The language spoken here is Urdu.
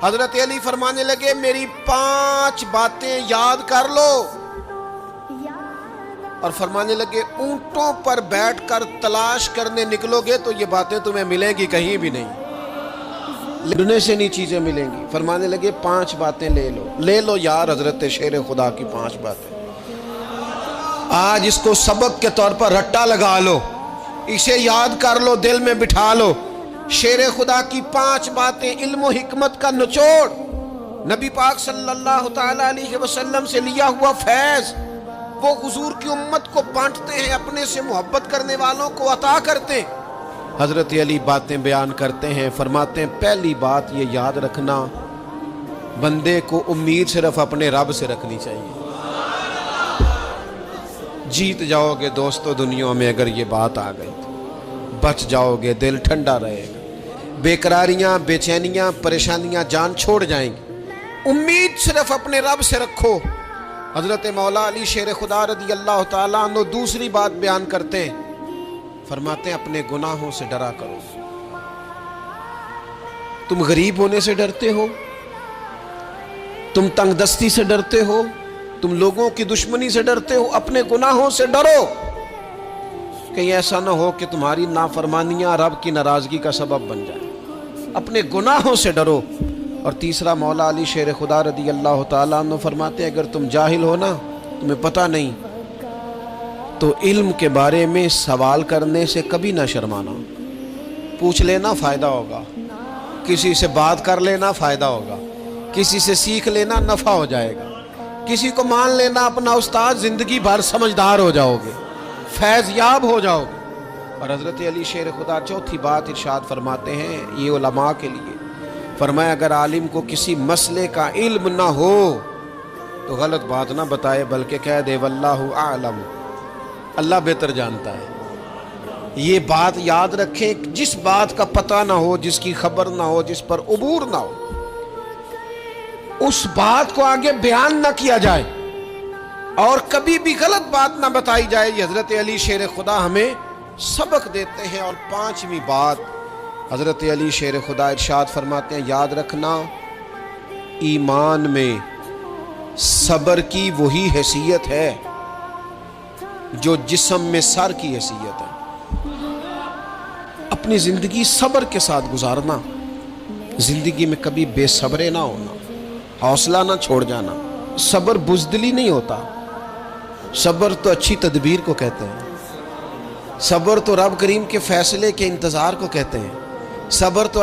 حضرت علی فرمانے لگے میری 5 باتیں یاد کر لو، اور فرمانے لگے اونٹوں پر بیٹھ کر تلاش کرنے نکلو گے تو یہ باتیں تمہیں ملیں گی کہیں بھی نہیں، ڈھونڈنے سے نہیں چیزیں ملیں گی۔ فرمانے لگے 5 باتیں لے لو یار حضرت شیر خدا کی 5 باتیں، آج اس کو سبق کے طور پر رٹا لگا لو، اسے یاد کر لو، دل میں بٹھا لو۔ شیر خدا کی 5 باتیں علم و حکمت کا نچوڑ، نبی پاک صلی اللہ تعالی علیہ وسلم سے لیا ہوا فیض، وہ حضور کی امت کو بانٹتے ہیں، اپنے سے محبت کرنے والوں کو عطا کرتے ہیں۔ حضرت علی باتیں بیان کرتے ہیں، فرماتے ہیں پہلی بات یہ یاد رکھنا، بندے کو امید صرف اپنے رب سے رکھنی چاہیے۔ جیت جاؤ گے دوستو دنیا میں اگر یہ بات آ گئی تو بچ جاؤ گے، دل ٹھنڈا رہے گا، بے قراریاں، بے چینیاں، پریشانیاں جان چھوڑ جائیں گی۔ امید صرف اپنے رب سے رکھو۔ حضرت مولا علی شیر خدا رضی اللہ تعالیٰ عنہ دوسری بات بیان کرتے ہیں، فرماتے ہیں اپنے گناہوں سے ڈرا کرو۔ تم غریب ہونے سے ڈرتے ہو، تم تنگ دستی سے ڈرتے ہو، تم لوگوں کی دشمنی سے ڈرتے ہو، اپنے گناہوں سے ڈرو، کہیں ایسا نہ ہو کہ تمہاری نافرمانیاں رب کی ناراضگی کا سبب بن جائیں۔ اپنے گناہوں سے ڈرو۔ اور تیسرا مولا علی شیر خدا رضی اللہ تعالیٰ عنہ فرماتے ہیں اگر تم جاہل ہو نا، تمہیں پتہ نہیں، تو علم کے بارے میں سوال کرنے سے کبھی نہ شرمانا، پوچھ لینا فائدہ ہوگا، کسی سے بات کر لینا فائدہ ہوگا، کسی سے سیکھ لینا نفع ہو جائے گا، کسی کو مان لینا اپنا استاد، زندگی بھر سمجھدار ہو جاؤ گے، فیض یاب ہو جاؤ گے۔ اور حضرت علی شیر خدا چوتھی بات ارشاد فرماتے ہیں یہ علماء کے لیے، فرمایا اگر عالم کو کسی مسئلے کا علم نہ ہو تو غلط بات نہ بتائے بلکہ کہہ دے واللہ اعلم، اللہ بہتر جانتا ہے۔ یہ بات یاد رکھیں، جس بات کا پتہ نہ ہو، جس کی خبر نہ ہو، جس پر عبور نہ ہو، اس بات کو آگے بیان نہ کیا جائے اور کبھی بھی غلط بات نہ بتائی جائے۔ یہ حضرت علی شیر خدا ہمیں سبق دیتے ہیں۔ اور 5ویں بات حضرت علی شیر خدا ارشاد فرماتے ہیں یاد رکھنا، ایمان میں صبر کی وہی حیثیت ہے جو جسم میں سر کی حیثیت ہے۔ اپنی زندگی صبر کے ساتھ گزارنا، زندگی میں کبھی بے صبرے نہ ہونا، حوصلہ نہ چھوڑ جانا۔ صبر بزدلی نہیں ہوتا، صبر تو اچھی تدبیر کو کہتے ہیں، صبر تو رب کریم کے فیصلے کے انتظار کو کہتے ہیں، صبر تو